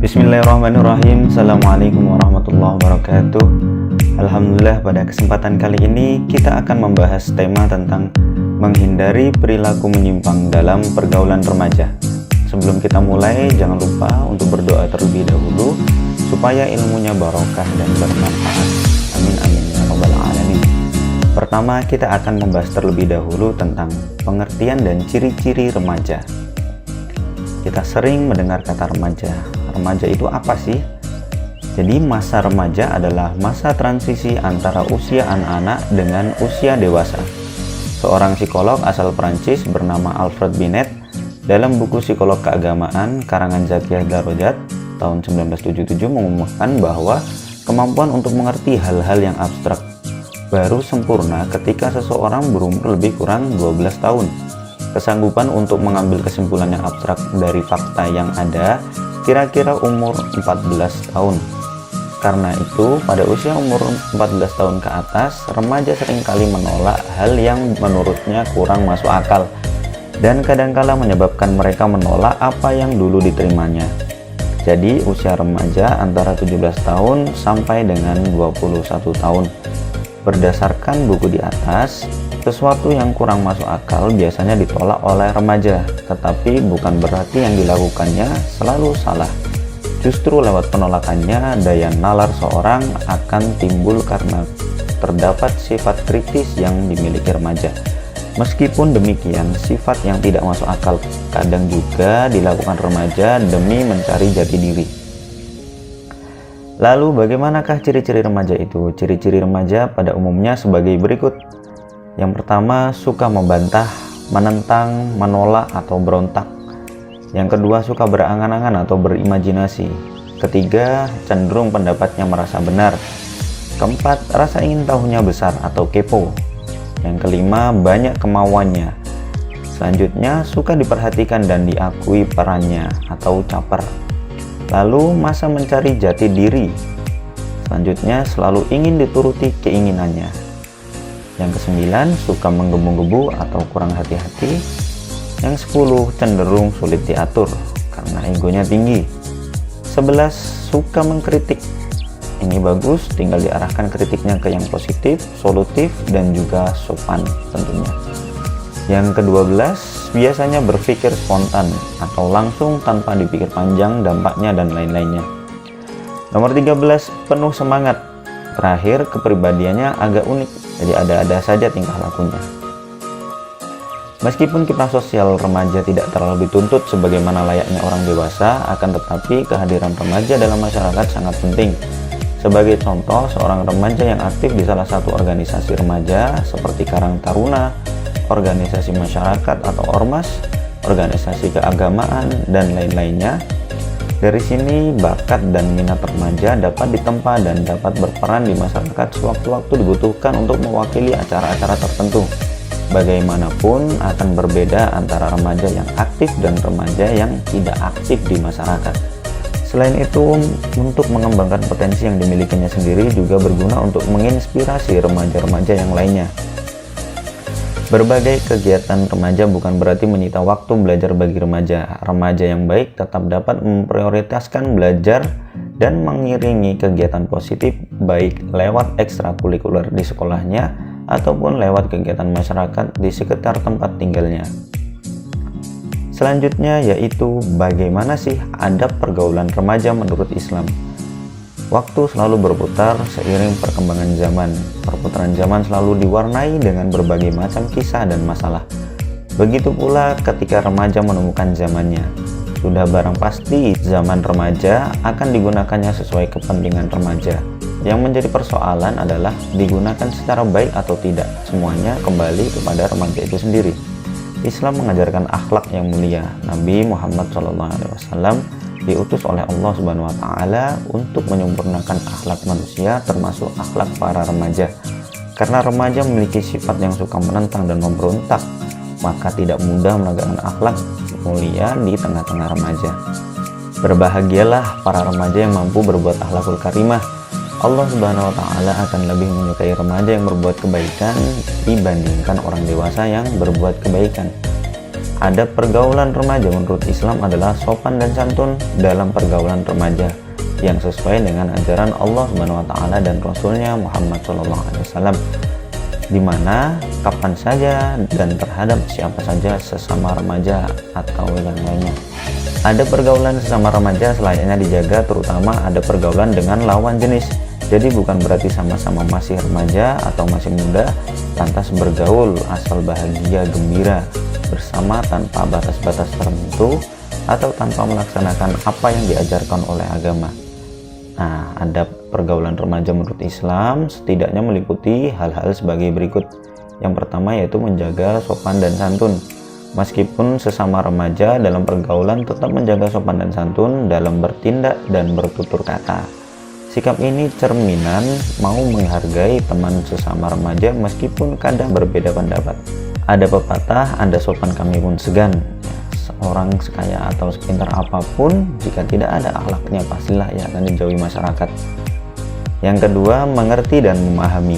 Bismillahirrahmanirrahim. Assalamualaikum warahmatullahi wabarakatuh. Alhamdulillah, pada kesempatan kali ini kita akan membahas tema tentang menghindari perilaku menyimpang dalam pergaulan remaja. Sebelum kita mulai, jangan lupa untuk berdoa terlebih dahulu supaya ilmunya barokah dan bermanfaat. Amin amin ya rabbal alamin. Pertama, kita akan membahas terlebih dahulu tentang pengertian dan ciri-ciri remaja. Kita sering mendengar kata remaja. Remaja itu apa sih? Jadi masa remaja adalah masa transisi antara usia anak-anak dengan usia dewasa. Seorang psikolog asal Prancis bernama Alfred Binet dalam buku Psikolog Keagamaan karangan Zakiyah Darajat tahun 1977 mengumumkan bahwa kemampuan untuk mengerti hal-hal yang abstrak baru sempurna ketika seseorang berumur lebih kurang 12 tahun. Kesanggupan untuk mengambil kesimpulan yang abstrak dari fakta yang ada kira-kira umur 14 tahun. Karena itu, pada usia umur 14 tahun ke atas, remaja seringkali menolak hal yang menurutnya kurang masuk akal dan kadangkala menyebabkan mereka menolak apa yang dulu diterimanya. Jadi, usia remaja antara 17 tahun sampai dengan 21 tahun. Berdasarkan buku di atas, sesuatu yang kurang masuk akal biasanya ditolak oleh remaja, tetapi bukan berarti yang dilakukannya selalu salah. Justru lewat penolakannya, daya nalar seorang akan timbul karena terdapat sifat kritis yang dimiliki remaja. Meskipun demikian, sifat yang tidak masuk akal kadang juga dilakukan remaja demi mencari jati diri. Lalu bagaimanakah ciri-ciri remaja itu? Ciri-ciri remaja pada umumnya sebagai berikut. Yang pertama, suka membantah, menentang, menolak, atau berontak. Yang kedua, suka berangan-angan atau berimajinasi. Ketiga, cenderung pendapatnya merasa benar. Keempat, rasa ingin tahunya besar atau kepo. Yang kelima, banyak kemauannya. Selanjutnya, suka diperhatikan dan diakui perannya atau caper. Lalu, masa mencari jati diri. Selanjutnya, selalu ingin dituruti keinginannya. Yang kesembilan, suka menggebu-gebu atau kurang hati-hati. Yang 10, cenderung sulit diatur karena egonya tinggi. 11, suka mengkritik. Ini bagus, tinggal diarahkan kritiknya ke yang positif, solutif, dan juga sopan tentunya. Yang ke-12, biasanya berpikir spontan atau langsung tanpa dipikir panjang dampaknya dan lain-lainnya. Nomor 13, penuh semangat. Terakhir, kepribadiannya agak unik, jadi ada-ada saja tingkah lakunya. Meskipun kiprah sosial remaja tidak terlalu dituntut sebagaimana layaknya orang dewasa, akan tetapi kehadiran remaja dalam masyarakat sangat penting. Sebagai contoh, seorang remaja yang aktif di salah satu organisasi remaja seperti Karang Taruna, organisasi masyarakat atau ormas, organisasi keagamaan, dan lain-lainnya. Dari sini, bakat dan minat remaja dapat ditempa dan dapat berperan di masyarakat sewaktu-waktu dibutuhkan untuk mewakili acara-acara tertentu. Bagaimanapun, akan berbeda antara remaja yang aktif dan remaja yang tidak aktif di masyarakat. Selain itu, untuk mengembangkan potensi yang dimilikinya sendiri juga berguna untuk menginspirasi remaja-remaja yang lainnya. Berbagai kegiatan remaja bukan berarti menyita waktu belajar bagi remaja. Remaja yang baik tetap dapat memprioritaskan belajar dan mengiringi kegiatan positif baik lewat ekstrakurikuler di sekolahnya ataupun lewat kegiatan masyarakat di sekitar tempat tinggalnya. Selanjutnya yaitu bagaimana sih adab pergaulan remaja menurut Islam. Waktu selalu berputar seiring perkembangan zaman. Perputaran zaman selalu diwarnai dengan berbagai macam kisah dan masalah. Begitu pula ketika remaja menemukan zamannya. Sudah barang pasti zaman remaja akan digunakannya sesuai kepentingan remaja. Yang menjadi persoalan adalah digunakan secara baik atau tidak. Semuanya kembali kepada remaja itu sendiri. Islam mengajarkan akhlak yang mulia. Nabi Muhammad SAW diutus oleh Allah Subhanahu wa taala untuk menyempurnakan akhlak manusia termasuk akhlak para remaja. Karena remaja memiliki sifat yang suka menentang dan memberontak, maka tidak mudah menegakkan akhlak mulia di tengah-tengah remaja. Berbahagialah para remaja yang mampu berbuat akhlakul karimah. Allah Subhanahu wa taala akan lebih menyukai remaja yang berbuat kebaikan dibandingkan orang dewasa yang berbuat kebaikan. Adab pergaulan remaja menurut Islam adalah sopan dan santun dalam pergaulan remaja yang sesuai dengan ajaran Allah Subhanahu wa taala dan Rasulnya Muhammad SAW, di mana kapan saja dan terhadap siapa saja sesama remaja atau yang lainnya. Ada pergaulan sesama remaja selayaknya dijaga, terutama ada pergaulan dengan lawan jenis. Jadi bukan berarti sama-sama masih remaja atau masih muda lantas bergaul asal bahagia gembira bersama tanpa batas-batas tertentu atau tanpa melaksanakan apa yang diajarkan oleh agama. Nah, adab pergaulan remaja menurut Islam setidaknya meliputi hal-hal sebagai berikut. Yang pertama yaitu menjaga sopan dan santun. Meskipun sesama remaja dalam pergaulan tetap menjaga sopan dan santun dalam bertindak dan bertutur kata. Sikap ini cerminan mau menghargai teman sesama remaja meskipun kadang berbeda pendapat. Ada pepatah, Anda sopan kami pun segan. Seorang sekaya atau sepintar apapun, jika tidak ada akhlaknya pastilah ia akan dijauhi masyarakat. Yang kedua, mengerti dan memahami.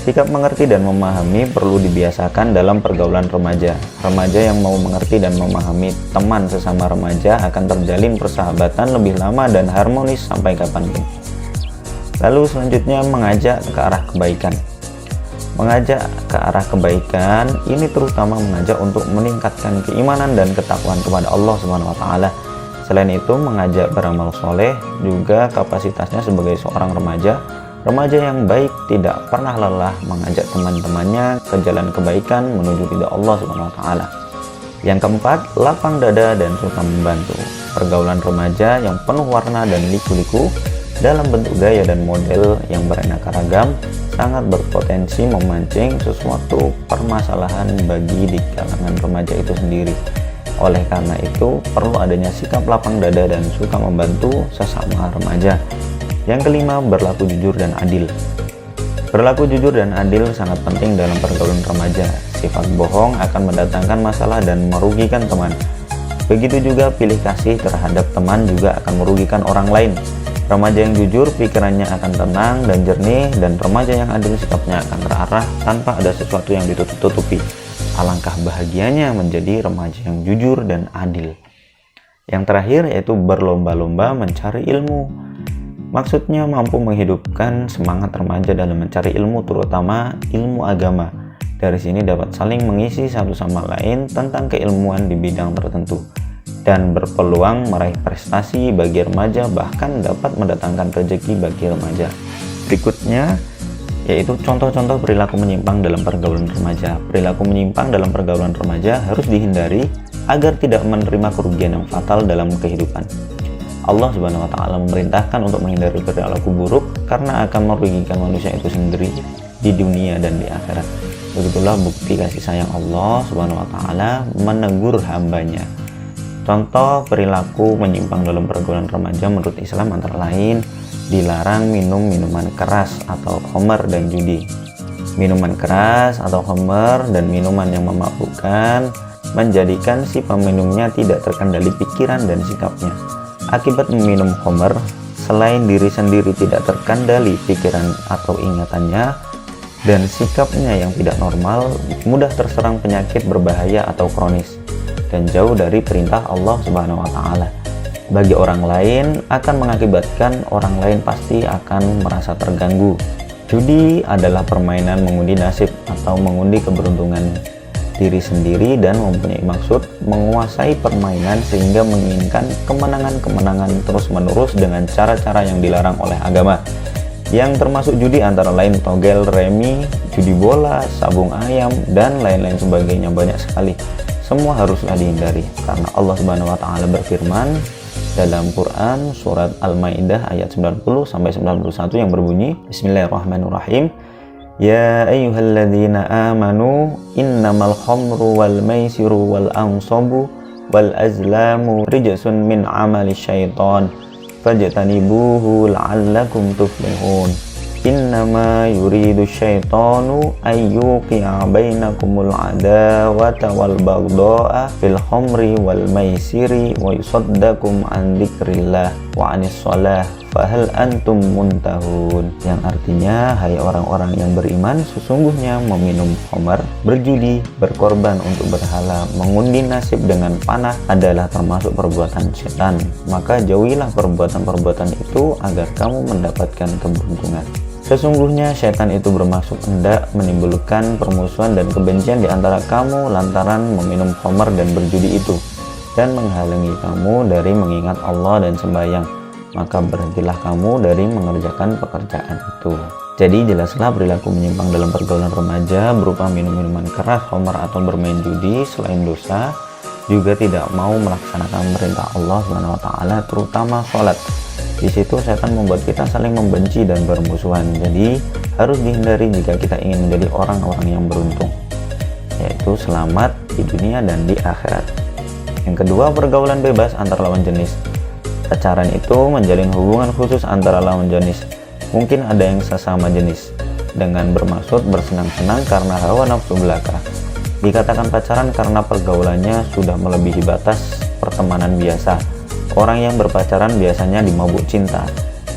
Sikap mengerti dan memahami perlu dibiasakan dalam pergaulan remaja. Remaja yang mau mengerti dan memahami teman sesama remaja akan terjalin persahabatan lebih lama dan harmonis sampai kapanpun. Lalu selanjutnya mengajak ke arah kebaikan. Mengajak ke arah kebaikan ini terutama mengajak untuk meningkatkan keimanan dan ketakwaan kepada Allah Subhanahu wa taala. Selain itu, mengajak beramal soleh juga kapasitasnya sebagai seorang remaja. Remaja yang baik tidak pernah lelah mengajak teman-temannya ke jalan kebaikan menuju ridha Allah Subhanahu wa taala. Yang keempat, lapang dada dan suka membantu. Pergaulan remaja yang penuh warna dan liku-liku dalam bentuk gaya dan model yang beraneka ragam sangat berpotensi memancing sesuatu permasalahan bagi di kalangan remaja itu sendiri. Oleh karena itu, perlu adanya sikap lapang dada dan suka membantu sesama remaja. Yang kelima, berlaku jujur dan adil. Berlaku jujur dan adil sangat penting dalam pergaulan remaja. Sifat bohong akan mendatangkan masalah dan merugikan teman. Begitu juga pilih kasih terhadap teman juga akan merugikan orang lain. Remaja yang jujur pikirannya akan tenang dan jernih, dan remaja yang adil sikapnya akan terarah tanpa ada sesuatu yang ditutup-tutupi. Alangkah bahagianya menjadi remaja yang jujur dan adil. Yang terakhir yaitu berlomba-lomba mencari ilmu. Maksudnya mampu menghidupkan semangat remaja dalam mencari ilmu, terutama ilmu agama. Dari sini dapat saling mengisi satu sama lain tentang keilmuan di bidang tertentu dan berpeluang meraih prestasi bagi remaja, bahkan dapat mendatangkan rezeki bagi remaja. Berikutnya yaitu contoh-contoh perilaku menyimpang dalam pergaulan remaja. Perilaku menyimpang dalam pergaulan remaja harus dihindari agar tidak menerima kerugian yang fatal dalam kehidupan. Allah Subhanahu wa taala memerintahkan untuk menghindari perilaku buruk karena akan merugikan manusia itu sendiri di dunia dan di akhirat. Begitulah bukti kasih sayang Allah Subhanahu wa taala menegur hambanya. Contoh perilaku menyimpang dalam pergaulan remaja menurut Islam antara lain dilarang minum minuman keras atau khamar dan judi. Minuman keras atau khamar dan minuman yang memabukkan menjadikan si peminumnya tidak terkendali pikiran dan sikapnya. Akibat meminum khamar, selain diri sendiri tidak terkendali pikiran atau ingatannya dan sikapnya yang tidak normal, mudah terserang penyakit berbahaya atau kronis dan jauh dari perintah Allah Subhanahu wa taala. Bagi orang lain akan mengakibatkan orang lain pasti akan merasa terganggu. Judi adalah permainan mengundi nasib atau mengundi keberuntungan diri sendiri dan mempunyai maksud menguasai permainan sehingga menginginkan kemenangan-kemenangan terus-menerus dengan cara-cara yang dilarang oleh agama. Yang termasuk judi antara lain togel, remi, judi bola, sabung ayam, dan lain-lain sebagainya, banyak sekali. Semua haruslah dihindari karena Allah Subhanahu wa taala berfirman dalam Quran surat Al-Maidah ayat 90 sampai 91 yang berbunyi, Bismillahirrahmanirrahim. Ya ayyuhalladzina amanu innamal khamru wal maisiru wal ansabu wal azlamu rijsun min amali syaitan fajtanibuhu la'allakum tuflihun. Innama yuridu syaitanu ayyuqi'a bainakumul adawata wal baghdha'a fil khamri wal maisiri wa yusaddakum an dzikrillah wa anis shalah fahal antum muntahun. Yang artinya, hai orang-orang yang beriman, sesungguhnya meminum khamar, berjudi, berkorban untuk berhala, mengundi nasib dengan panah adalah termasuk perbuatan setan. Maka jauhilah perbuatan-perbuatan itu agar kamu mendapatkan keberuntungan. Sesungguhnya syaitan itu bermaksud hendak menimbulkan permusuhan dan kebencian di antara kamu lantaran meminum khamar dan berjudi itu, dan menghalangi kamu dari mengingat Allah dan sembahyang. Maka berhentilah kamu dari mengerjakan pekerjaan itu. Jadi jelaslah perilaku menyimpang dalam pergaulan remaja berupa minum-minuman keras, khamar atau bermain judi selain dosa, juga tidak mau melaksanakan perintah Allah SWT, terutama sholat. Di situ setan membuat kita saling membenci dan bermusuhan. Jadi harus dihindari jika kita ingin menjadi orang-orang yang beruntung, yaitu selamat di dunia dan di akhirat. Yang kedua, pergaulan bebas antar lawan jenis. Pacaran itu menjalin hubungan khusus antara lawan jenis. Mungkin ada yang sesama jenis dengan bermaksud bersenang-senang karena hawa nafsu belaka. Dikatakan pacaran karena pergaulannya sudah melebihi batas pertemanan biasa. Orang yang berpacaran biasanya dimabuk cinta.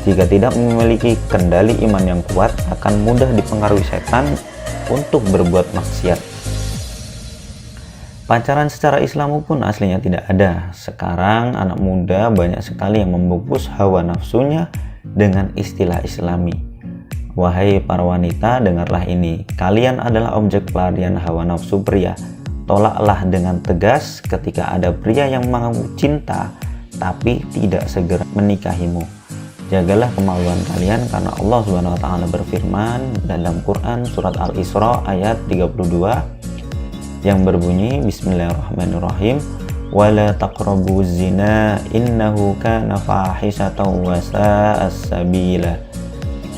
Jika tidak memiliki kendali iman yang kuat, akan mudah dipengaruhi setan untuk berbuat maksiat. Pacaran secara Islami pun aslinya tidak ada. Sekarang anak muda banyak sekali yang membungkus hawa nafsunya dengan istilah Islami. Wahai para wanita, dengarlah ini. Kalian adalah objek pelarian hawa nafsu pria. Tolaklah dengan tegas ketika ada pria yang mau cinta tapi tidak segera menikahimu. Jagalah kemaluan kalian karena Allah SWT berfirman dalam Quran surat Al-Isra ayat 32 yang berbunyi, Bismillahirrahmanirrahim, wala taqrabuz zina innahu kana fahisatan wa sa'as sabila.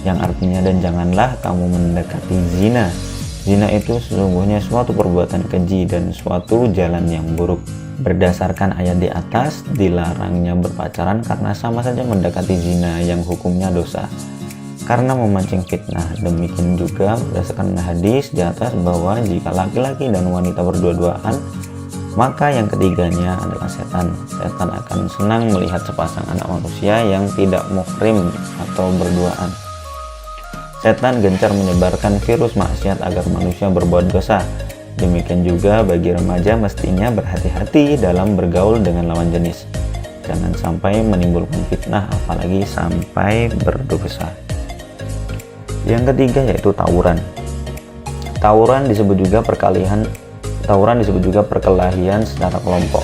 Yang artinya, dan janganlah kamu mendekati zina. Zina itu sesungguhnya suatu perbuatan keji dan suatu jalan yang buruk. Berdasarkan ayat di atas, dilarangnya berpacaran karena sama saja mendekati zina yang hukumnya dosa, karena memancing fitnah. Demikian juga berdasarkan hadis di atas bahwa jika laki-laki dan wanita berdua-duaan, maka yang ketiganya adalah setan. Setan akan senang melihat sepasang anak manusia yang tidak muhrim atau berduaan. Setan gencar menyebarkan virus maksiat agar manusia berbuat dosa. Demikian juga bagi remaja, mestinya berhati-hati dalam bergaul dengan lawan jenis. Jangan sampai menimbulkan fitnah, apalagi sampai berdosa. Yang ketiga yaitu tawuran. Tawuran disebut juga perkelahian secara kelompok.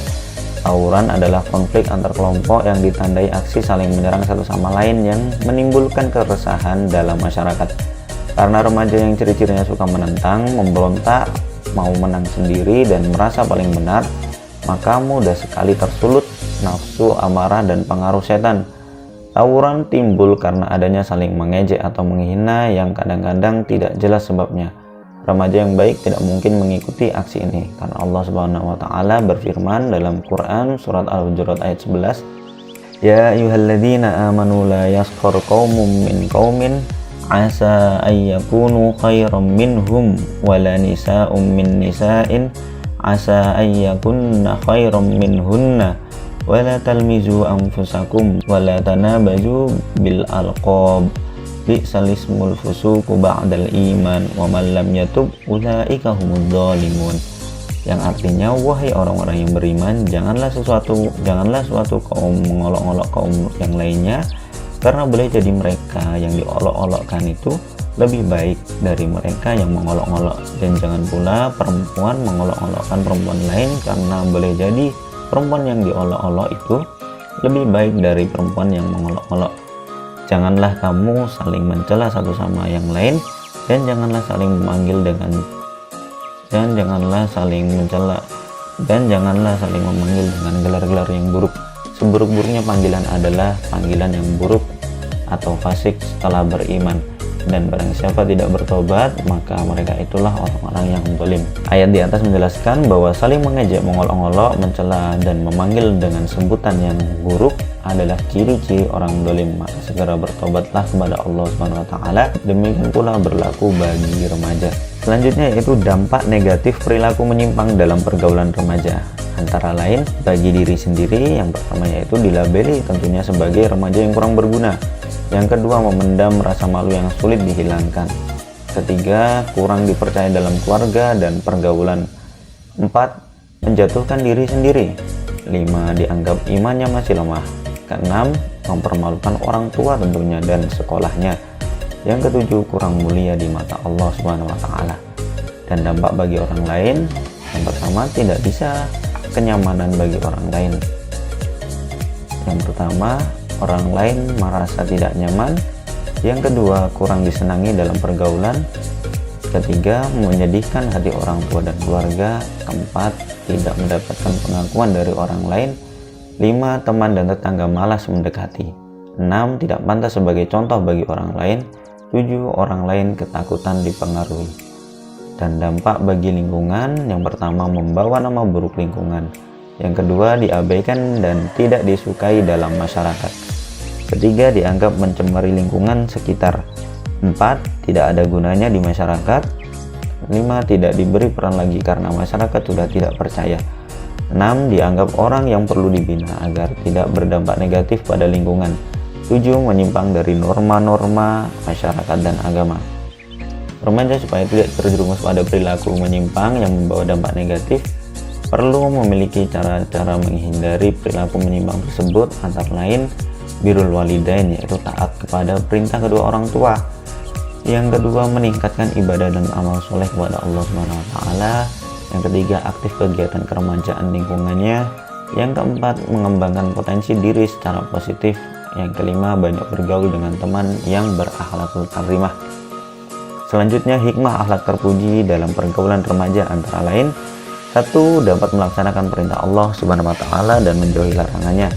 Tawuran adalah konflik antar kelompok yang ditandai aksi saling menyerang satu sama lain yang menimbulkan keresahan dalam masyarakat. Karena remaja yang ciri-cirinya suka menentang, memberontak, mau menang sendiri dan merasa paling benar, maka mudah sekali tersulut nafsu amarah dan pengaruh setan. Tawuran timbul karena adanya saling mengejek atau menghina yang kadang-kadang tidak jelas sebabnya. Remaja yang baik tidak mungkin mengikuti aksi ini karena Allah SWT berfirman dalam Quran surat Al-Hujurat ayat 11, Ya ayyuhalladzina amanu la yaskhar qaumun min qaumin asa ayyakunu khairam minhum wala nisa'um min nisa'in asa ayyakunna khairam minhunna wala talmizu anfusakum wala tanabaju bil alqab bi'sal ismul fusuqu ba'dal iman wa man lam yatub ulaika humudz zalimun. Yang artinya, wahai orang-orang yang beriman, janganlah suatu kaum mengolok-olok kaum yang lainnya, karena boleh jadi mereka yang diolok-olokkan itu lebih baik dari mereka yang mengolok-olok, dan jangan pula perempuan mengolok-olokkan perempuan lain, karena boleh jadi perempuan yang diolok-olok itu lebih baik dari perempuan yang mengolok-olok. Janganlah kamu saling mencela satu sama yang lain, dan janganlah saling memanggil dengan gelar-gelar yang buruk. Seburuk-buruknya panggilan adalah panggilan yang buruk atau fasik setelah beriman. dan barang siapa tidak bertobat maka mereka itulah orang-orang yang zalim. Ayat di atas menjelaskan bahwa saling mengejek, mengolok-olok, mencela dan memanggil dengan sebutan yang buruk adalah ciri-ciri orang zalim. Maka segera bertobatlah kepada Allah Subhanahu wa taala. Demikian pula berlaku bagi remaja. Selanjutnya yaitu dampak negatif perilaku menyimpang dalam pergaulan remaja. Antara lain bagi diri sendiri, yang pertama yaitu dilabeli tentunya sebagai remaja yang kurang berguna. Yang kedua, memendam rasa malu yang sulit dihilangkan. Ketiga, kurang dipercaya dalam keluarga dan pergaulan. 4, menjatuhkan diri sendiri. 5, dianggap imannya masih lemah. Keenam, mempermalukan orang tua tentunya dan sekolahnya. Yang ketujuh, kurang mulia di mata Allah Subhanahu wa taala. Dan dampak bagi orang lain, yang pertama, tidak bisa kenyamanan bagi orang lain. Yang pertama, orang lain merasa tidak nyaman. Yang kedua, kurang disenangi dalam pergaulan. Ketiga, menyedihkan hati orang tua dan keluarga. Keempat, tidak mendapatkan pengakuan dari orang lain. 5, teman dan tetangga malas mendekati. 6, tidak pantas sebagai contoh bagi orang lain. 7, orang lain ketakutan dipengaruhi. Dan dampak bagi lingkungan, yang pertama membawa nama buruk lingkungan. Yang kedua, diabaikan dan tidak disukai dalam masyarakat. Ketiga, dianggap mencemari lingkungan sekitar. 4, tidak ada gunanya di masyarakat. 5, tidak diberi peran lagi karena masyarakat sudah tidak percaya. 6, dianggap orang yang perlu dibina agar tidak berdampak negatif pada lingkungan. 7, menyimpang dari norma-norma masyarakat dan agama. Remaja supaya tidak terjerumus pada perilaku menyimpang yang membawa dampak negatif perlu memiliki cara-cara menghindari perilaku menyimpang tersebut, antara lain birrul walidain, yaitu taat kepada perintah kedua orang tua. Yang kedua, meningkatkan ibadah dan amal soleh kepada Allah Subhanahu wa taala. Yang ketiga, aktif kegiatan keremajaan lingkungannya. Yang keempat, mengembangkan potensi diri secara positif. Yang kelima, banyak bergaul dengan teman yang berakhlakul karimah. Selanjutnya, hikmah akhlak terpuji dalam pergaulan remaja antara lain: 1, dapat melaksanakan perintah Allah Subhanahu wa taala dan menjauhi larangannya.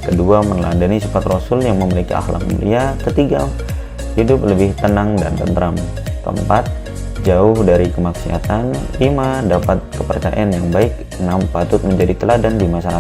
Kedua, meneladani sifat Rasul yang memiliki akhlak mulia. Ketiga, hidup lebih tenang dan tentram. Keempat, jauh dari kemaksiatan. 5, dapat kepercayaan yang baik. 6, patut menjadi teladan di masyarakat.